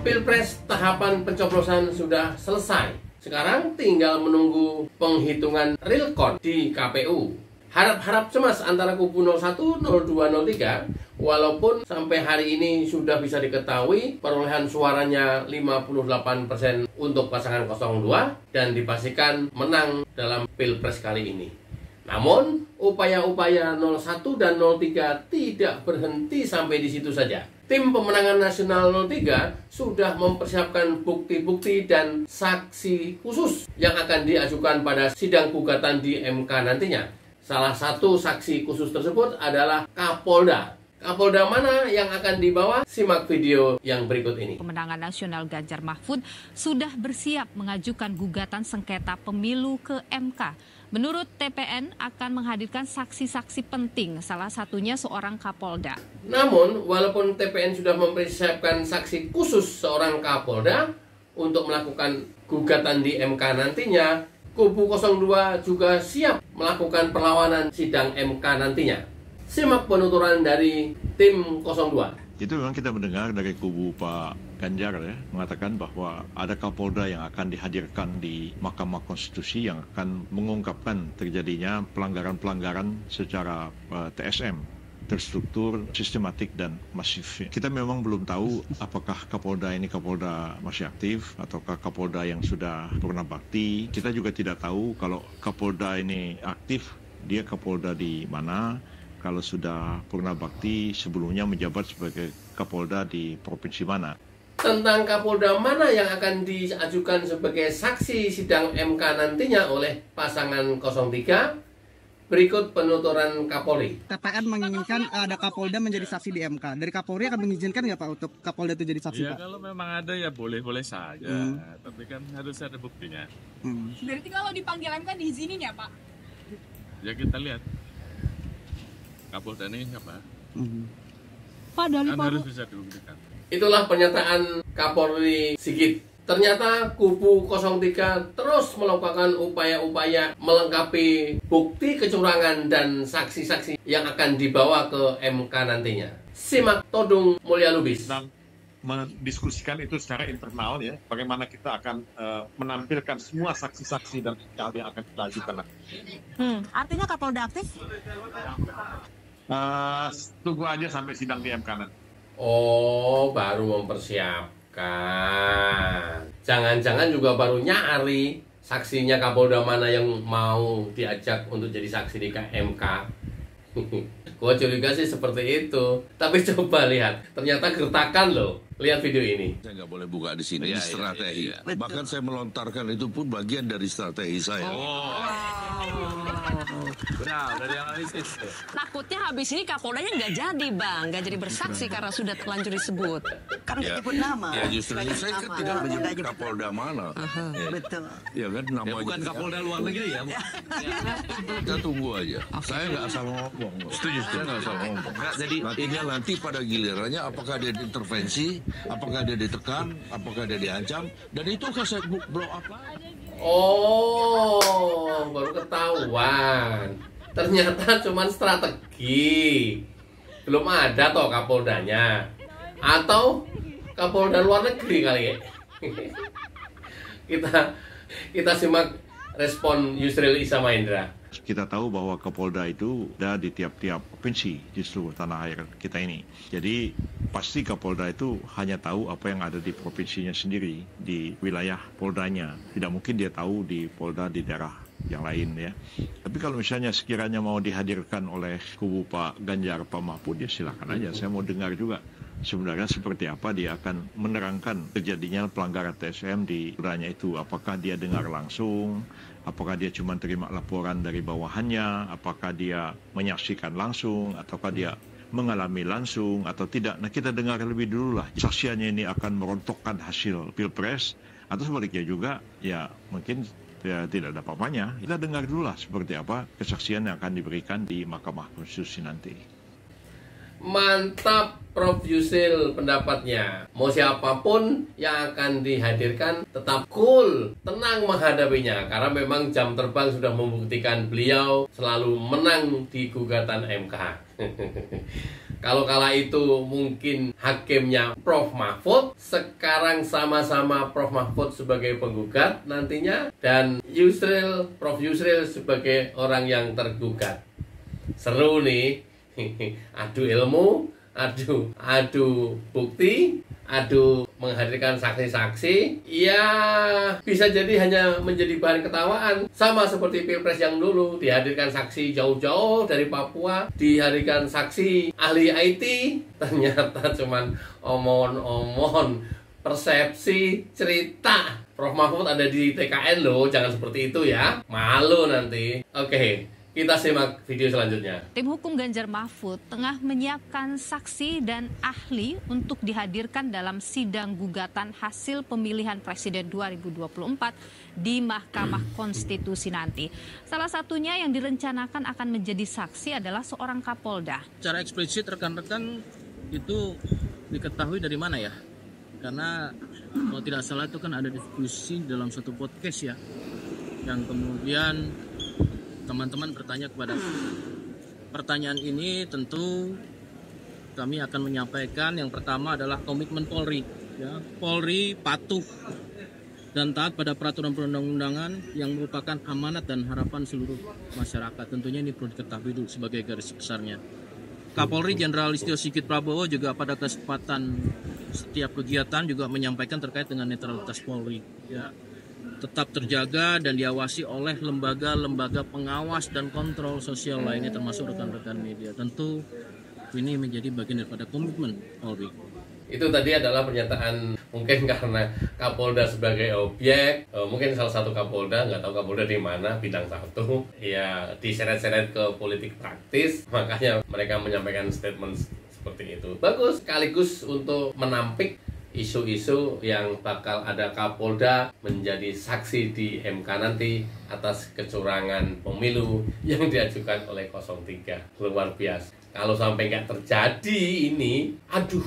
Pilpres tahapan pencoblosan sudah selesai. Sekarang tinggal menunggu penghitungan real count di KPU. Harap-harap cemas antara kubu 01, 02, 03. Walaupun sampai hari ini sudah bisa diketahui perolehan suaranya 58% untuk pasangan 02 dan dipastikan menang dalam Pilpres kali ini. Namun, upaya-upaya 01 dan 03 tidak berhenti sampai di situ saja. Tim pemenangan nasional 03 sudah mempersiapkan bukti-bukti dan saksi khusus yang akan diajukan pada sidang gugatan di MK nantinya. Salah satu saksi khusus tersebut adalah Kapolda. Kapolda mana yang akan dibawa? Simak video yang berikut ini. Pemenangan nasional Ganjar Mahfud sudah bersiap mengajukan gugatan sengketa pemilu ke MK. Menurut TPN akan menghadirkan saksi-saksi penting, salah satunya seorang Kapolda. Namun, walaupun TPN sudah mempersiapkan saksi khusus seorang Kapolda untuk melakukan gugatan di MK nantinya, kubu 02 juga siap melakukan perlawanan sidang MK nantinya. Simak penuturan dari tim 02. Itu memang kita mendengar dari kubu Pak Ganjar ya, mengatakan bahwa ada Kapolda yang akan dihadirkan di Mahkamah Konstitusi yang akan mengungkapkan terjadinya pelanggaran-pelanggaran secara TSM, terstruktur, sistematik, dan masif. Kita memang belum tahu apakah Kapolda ini Kapolda masih aktif ataukah Kapolda yang sudah purna bakti. Kita juga tidak tahu kalau Kapolda ini aktif, dia Kapolda di mana. Kalau sudah purna bakti sebelumnya menjabat sebagai Kapolda di provinsi mana. Tentang Kapolda mana yang akan diajukan sebagai saksi sidang MK nantinya oleh pasangan 03, berikut penuturan Kapolri. TPN menginginkan ada Kapolda menjadi saksi di MK. Dari Kapolri akan mengizinkan nggak Pak untuk Kapolda itu jadi saksi? Ya, Pak? kalau memang ada ya boleh-boleh saja, tapi kan harus ada buktinya. Berarti kalau dipanggil MK diizinin ya Pak? Ya kita lihat. Kapolda ini apa? Pak, dari Kan harus bisa dibuktikan. Itulah pernyataan Kapolri Sigit. Ternyata kubu 03 terus melakukan upaya-upaya melengkapi bukti kecurangan dan saksi-saksi yang akan dibawa ke MK nantinya. Simak Todung Mulya Lubis. Mendiskusikan itu secara internal ya, bagaimana kita akan menampilkan semua saksi-saksi dan yang akan kita ajukan. Artinya Kapolda aktif? Tunggu aja sampai sidang di MK nanti. Oh, baru mempersiapkan. Jangan-jangan juga baru nyari saksinya Kapolda mana yang mau diajak untuk jadi saksi di MK. Gua curiga sih seperti itu. Tapi coba lihat, ternyata gertakan loh. Lihat video ini. Saya nggak boleh buka di sini, ini strategi. Bahkan saya melontarkan itu pun bagian dari strategi saya. Benar, dari analisis. Takutnya habis ini Kapoldanya nggak jadi, Bang. Nggak jadi bersaksi karena sudah terlanjur disebut. Karena disebut nama. Ya justru saya tidak menyebut Kapolda mana. Betul. Ya kan namanya. Bukan Kapolda luar negeri ya, Bu. Kita tunggu aja. Saya nggak asal ngomong. Setuju, saya nggak asal ngomong. Jadi nanti pada gilirannya apakah dia diintervensi, apakah dia ditekan, apakah dia diancam, dan itu akan saya blow up. Oh, baru ketahuan. Ternyata cuma strategi. Belum ada toh Kapoldanya. Atau Kapolda luar negeri kali ya. Kita simak respon Yusril Issa Mahendra. Kita tahu bahwa Kapolda itu ada di tiap-tiap provinsi di seluruh tanah air kita ini. Jadi pasti Kapolda itu hanya tahu apa yang ada di provinsinya sendiri, di wilayah poldanya. Tidak mungkin dia tahu di polda di daerah yang lain ya. Tapi kalau misalnya sekiranya mau dihadirkan oleh kubu Pak Ganjar, Pak Mahfud, ya silakan aja. Saya mau dengar juga sebenarnya seperti apa dia akan menerangkan terjadinya pelanggaran TSM di poldanya itu. Apakah dia dengar langsung? Apakah dia cuma terima laporan dari bawahannya? Apakah dia menyaksikan langsung? Ataukah dia mengalami langsung atau tidak? Nah, kita dengar lebih dulu lah. Saksiannya ini akan merontokkan hasil Pilpres atau sebaliknya juga ya mungkin ya tidak ada apa-apanya. Kita dengar dulu lah seperti apa kesaksian yang akan diberikan di Mahkamah Konstitusi nanti. Mantap Prof. Yusril pendapatnya. Mau siapapun yang akan dihadirkan tetap cool, tenang menghadapinya. Karena memang jam terbang sudah membuktikan beliau selalu menang di gugatan MK. Kalau kala itu mungkin hakimnya Prof. Mahfud, sekarang sama-sama Prof. Mahfud sebagai penggugat nantinya, dan Prof. Yusril sebagai orang yang tergugat. Seru nih, adu ilmu, adu bukti, adu menghadirkan saksi-saksi, ya bisa jadi hanya menjadi bahan ketawaan. Sama seperti Pilpres yang dulu, dihadirkan saksi jauh-jauh dari Papua, dihadirkan saksi ahli IT, ternyata cuman omon-omon, persepsi, cerita. Prof. Mahfud ada di TKN loh, jangan seperti itu ya, malu nanti. Oke. Kita simak video selanjutnya. Tim hukum Ganjar Mahfud tengah menyiapkan saksi dan ahli untuk dihadirkan dalam sidang gugatan hasil pemilihan presiden 2024 di Mahkamah Konstitusi nanti. Salah satunya yang direncanakan akan menjadi saksi adalah seorang Kapolda. Secara eksplisit rekan-rekan itu diketahui dari mana ya? Karena kalau tidak salah itu kan ada diskusi dalam satu podcast ya, yang kemudian teman-teman bertanya kepada pertanyaan ini. Tentu kami akan menyampaikan yang pertama adalah komitmen Polri ya. Polri patuh dan taat pada peraturan perundang-undangan yang merupakan amanat dan harapan seluruh masyarakat. Tentunya ini perlu diketahui dulu sebagai garis besarnya. Kapolri Jenderal Listio Sigit Prabowo juga pada kesempatan setiap kegiatan juga menyampaikan terkait dengan netralitas Polri ya, tetap terjaga dan diawasi oleh lembaga-lembaga pengawas dan kontrol sosial lainnya termasuk rekan-rekan media. Tentu ini menjadi bagian daripada komitmen Polri. Itu tadi adalah pernyataan mungkin karena Kapolda sebagai objek, mungkin salah satu Kapolda, nggak tahu Kapolda di mana, bidang 1, ya diseret-seret ke politik praktis, makanya mereka menyampaikan statement seperti itu. Bagus, sekaligus untuk menampik isu-isu yang bakal ada Kapolda menjadi saksi di MK nanti atas kecurangan pemilu yang diajukan oleh 03. Luar biasa. Kalau sampai nggak terjadi ini, aduh,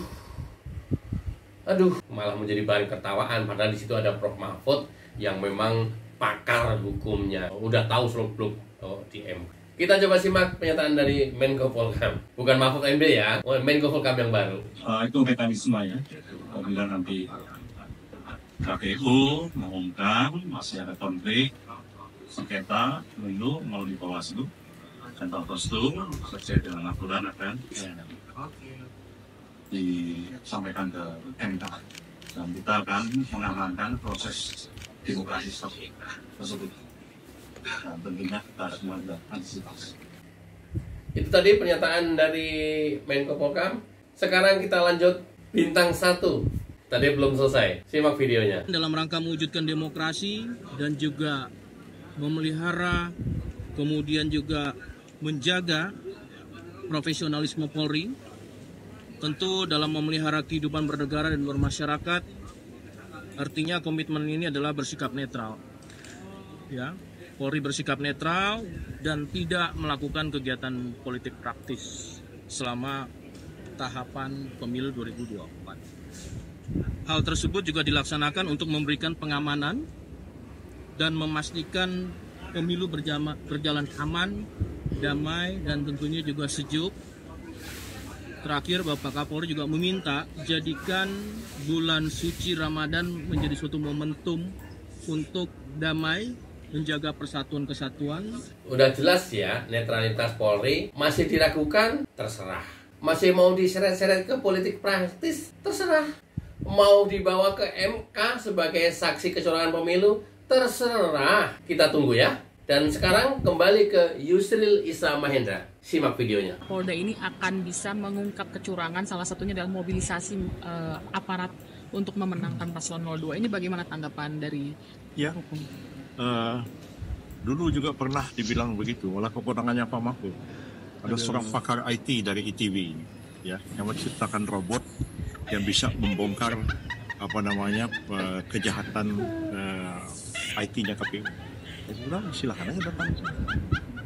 malah menjadi bahan ketawaan. Padahal di situ ada Prof. Mahfud yang memang pakar hukumnya, udah tahu seluk-beluk di MK. Kita coba simak pernyataan dari Menko Polhukam, bukan Mahfud MD ya, Menko Polhukam yang baru. Itu mekanisme ya. Apabila nanti KPU mengumumkan masih ada konflik sengketa pemilu melalui Bawaslu dan Bawaslu sesuai dengan aturan akan disampaikan ke MK, dan kita akan mengamankan proses demokrasi tersebut. Dan tentunya kita semua sudah antisipasi. Itu tadi pernyataan dari Menko Polhukam. Sekarang kita lanjut bintang 1. Tadi belum selesai. Simak videonya. Dalam rangka mewujudkan demokrasi dan juga memelihara, kemudian juga menjaga profesionalisme Polri, tentu dalam memelihara kehidupan bernegara dan bermasyarakat, artinya komitmen ini adalah bersikap netral. Ya, Polri bersikap netral dan tidak melakukan kegiatan politik praktis selama tahapan pemilu 2024. Hal tersebut juga dilaksanakan untuk memberikan pengamanan dan memastikan pemilu berjalan aman, damai, dan tentunya juga sejuk. Terakhir, Bapak Kapolri juga meminta jadikan bulan suci Ramadan menjadi suatu momentum untuk damai, menjaga persatuan kesatuan. Udah jelas ya, netralitas Polri masih diragukan, terserah. Masih mau diseret-seret ke politik praktis, terserah. Mau dibawa ke MK sebagai saksi kecurangan pemilu, terserah. Kita tunggu ya. Dan sekarang kembali ke Yusril Issa Mahendra. Simak videonya. Polda ini akan bisa mengungkap kecurangan, salah satunya dalam mobilisasi aparat untuk memenangkan paslon 02. Ini bagaimana tanggapan dari hukum? Dulu juga pernah dibilang begitu oleh keponakannya Pak Mahfud. Ada seorang pakar IT dari ITB ya, yang menciptakan robot yang bisa membongkar kejahatan IT-nya KPU. Ya sudah, silakan aja datang.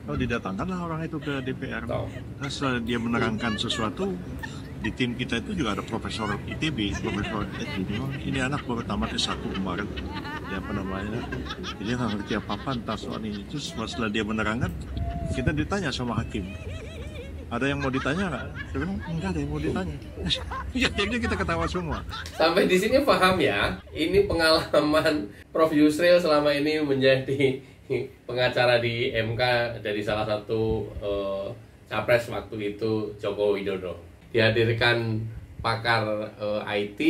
Kalau didatangkanlah orang itu ke DPR. Setelah dia menerangkan sesuatu, di tim kita itu juga ada Profesor ITB, Profesor ini anak baru tamat S1 kemarin. Dia nggak ngerti apa-apa entah soal ini. Terus setelah dia menerangkan, kita ditanya sama hakim, ada yang mau ditanya nggak? Saya bilang enggak ada yang mau ditanya. Ya akhirnya kita ketawa semua. Sampai di sini paham ya. Ini pengalaman Prof Yusril selama ini menjadi pengacara di MK dari salah satu capres waktu itu Joko Widodo. Dihadirkan pakar IT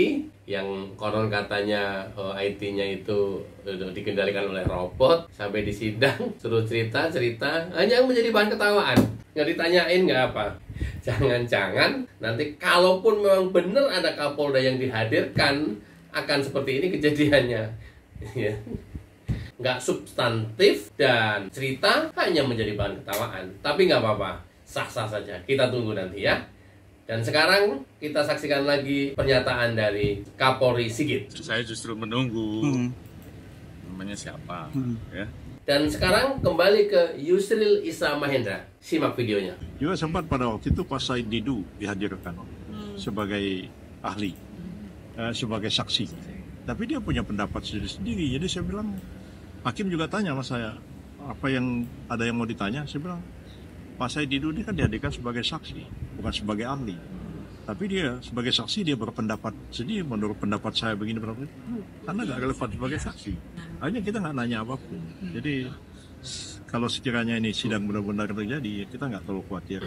yang konon katanya IT-nya itu dikendalikan oleh robot. Sampai di sidang suruh cerita hanya menjadi bahan ketawaan. Nggak ditanyain nggak apa. Jangan-jangan nanti kalaupun memang benar ada Kapolda yang dihadirkan akan seperti ini kejadiannya. Nggak substantif dan cerita hanya menjadi bahan ketawaan. Tapi nggak apa-apa, sah-sah saja. Kita tunggu nanti ya. Dan sekarang kita saksikan lagi pernyataan dari Kapolri Sigit. Saya justru menunggu namanya siapa, ya. Dan sekarang kembali ke Yusril Issa Mahendra. Simak videonya. Juga sempat pada waktu itu Pak Said Didu dihadirkan sebagai ahli, sebagai saksi. Tapi dia punya pendapat sendiri-sendiri. Jadi saya bilang, hakim juga tanya sama saya, apa yang ada yang mau ditanya? Saya bilang, Pak Said Didu ini kan dihadirkan sebagai saksi, bukan sebagai ahli. Tapi dia sebagai saksi dia berpendapat sendiri, menurut pendapat saya begini, karena nggak relevan sebagai saksi. Hanya kita nggak nanya apapun. Jadi kalau sekiranya ini sidang benar-benar terjadi, kita nggak terlalu khawatir.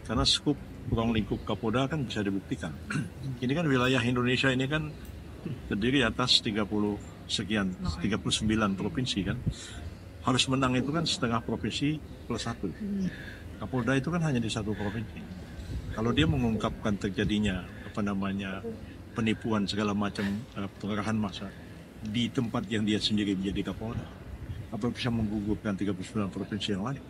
Karena skup ruang lingkup Kapolda kan bisa dibuktikan. Ini kan wilayah Indonesia ini kan terdiri atas 39 provinsi kan. Harus menang itu kan setengah provinsi plus 1. Kapolda itu kan hanya di satu provinsi. Kalau dia mengungkapkan terjadinya penipuan segala macam pengerahan massa di tempat yang dia sendiri menjadi Kapolda, apa bisa menggugurkan 39 provinsi yang lain?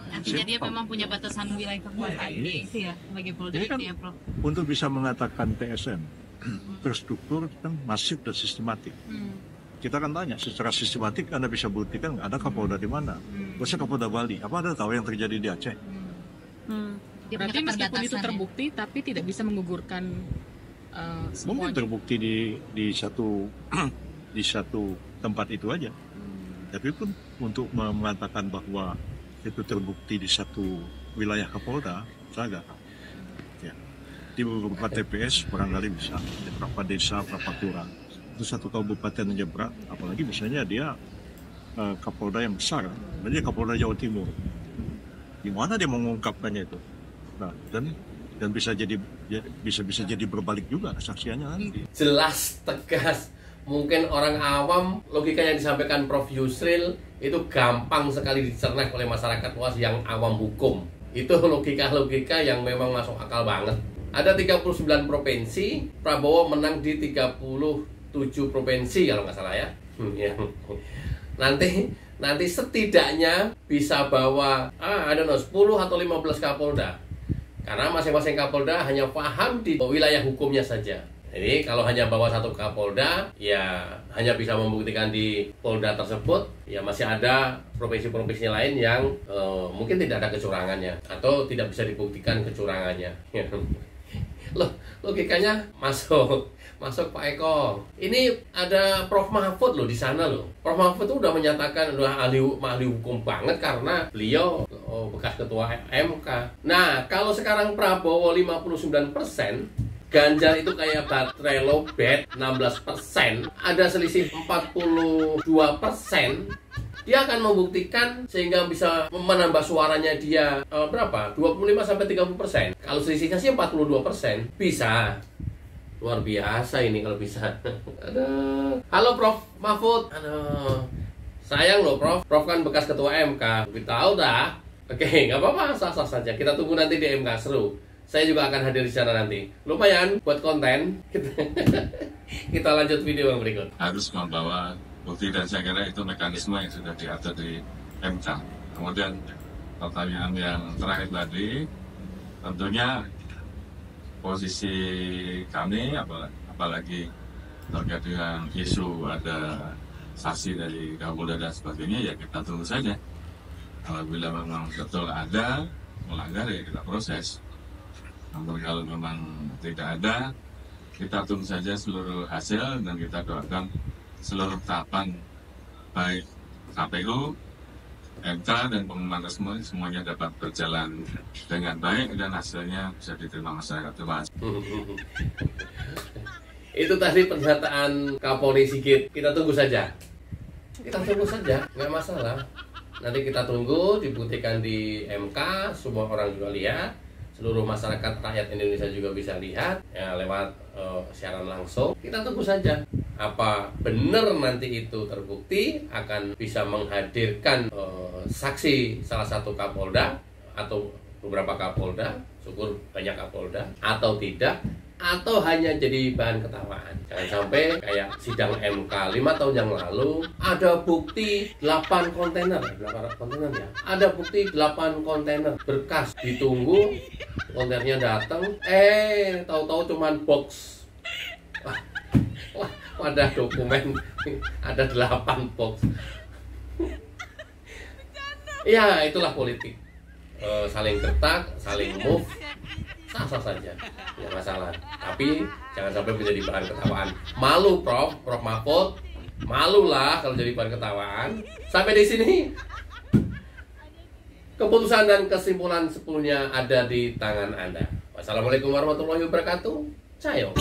Artinya dia memang punya batasan wilayah kekuasaan itu ya sebagai Polda kan, ya, Prof. Untuk bisa mengatakan TSN terstruktur kan masif dan sistematik. Kita akan tanya secara sistematik, Anda bisa buktikan nggak ada Kapolda di mana? Maksudnya Kapolda Bali, apa Anda tahu yang terjadi di Aceh? Berarti meskipun itu terbukti, tapi tidak bisa menggugurkan mungkin terbukti di satu tempat itu aja. Tapi pun untuk mengatakan bahwa itu terbukti di satu wilayah Kapolda, saya agak. Ya. Di beberapa TPS barangkali bisa, di beberapa desa, beberapa kelurahan. Itu satu kabupaten aja berat, apalagi misalnya dia Kapolda yang besar, dia Kapolda Jawa Timur. Gimana dia mengungkapkannya itu? Nah, dan bisa jadi berbalik juga kesaksiannya nanti. Jelas, tegas. Mungkin orang awam logika yang disampaikan Prof Yusril itu gampang sekali dicerna oleh masyarakat luas yang awam hukum. Itu logika-logika yang memang masuk akal banget. Ada 39 provinsi, Prabowo menang di 37 provinsi kalau nggak salah ya. Nanti setidaknya bisa bawa 10 atau 15 Kapolda. Karena masing-masing Kapolda hanya paham di wilayah hukumnya saja. Jadi kalau hanya bawa satu Kapolda, ya hanya bisa membuktikan di Polda tersebut. Ya masih ada provinsi-provinsi lain yang mungkin tidak ada kecurangannya atau tidak bisa dibuktikan kecurangannya. Loh, logikanya masuk Pak Eko. Ini ada Prof Mahfud loh di sana loh. Prof Mahfud itu udah menyatakan udah ahli hukum banget karena beliau bekas ketua MK. Nah, kalau sekarang Prabowo 59%, Ganjar itu kayak baterai lowbat 16%, ada selisih 42%. Dia akan membuktikan sehingga bisa menambah suaranya dia berapa? 25-30%. Kalau selisihnya sih 42%, bisa. Luar biasa ini kalau bisa. Aduh. Halo Prof Mahfud. Aduh. Sayang loh Prof. Prof kan bekas ketua MK. Kita tahu dah. Oke, nggak apa-apa, sah-sah saja. Kita tunggu nanti di MK, seru. Saya juga akan hadir di sana nanti. Lumayan buat konten. Kita lanjut video yang berikut. Harus membawa bukti dan saya kira itu mekanisme yang sudah diatur di MK. Kemudian pertanyaan yang terakhir tadi, tentunya posisi kami apalagi terkait dengan isu ada saksi dari Kapolda dan sebagainya, ya kita tunggu saja. Apabila memang betul ada melanggar ya kita proses. Namun kalau memang tidak ada, kita tunggu saja seluruh hasil dan kita doakan seluruh tahapan baik KPU, MK dan pengumuman resmi semuanya dapat berjalan dengan baik dan hasilnya bisa diterima masyarakat. Terima kasih. Itu tadi pernyataan Kapolri Sigit. Kita tunggu saja. Nggak masalah. Nanti kita tunggu dibuktikan di MK, semua orang juga lihat, seluruh masyarakat rakyat Indonesia juga bisa lihat ya, lewat siaran langsung. Kita tunggu saja apa benar nanti itu terbukti akan bisa menghadirkan saksi salah satu Kapolda atau beberapa Kapolda, syukur banyak Kapolda, atau tidak, atau hanya jadi bahan ketawaan. Jangan sampai kayak sidang MK 5 tahun yang lalu ada bukti 8 kontainer ya. Ada bukti 8 kontainer berkas, ditunggu kontainernya datang, tahu-tahu cuman box. Wah, ada dokumen ada 8 box. Ya, itulah politik. Saling gertak, saling move, sah-sah saja, nggak masalah. Tapi jangan sampai menjadi bahan ketawaan. Malu, Prof Mahfud, malulah kalau jadi bahan ketawaan. Sampai di sini, keputusan dan kesimpulan sepenuhnya ada di tangan Anda. Wassalamualaikum warahmatullahi wabarakatuh. Cayo.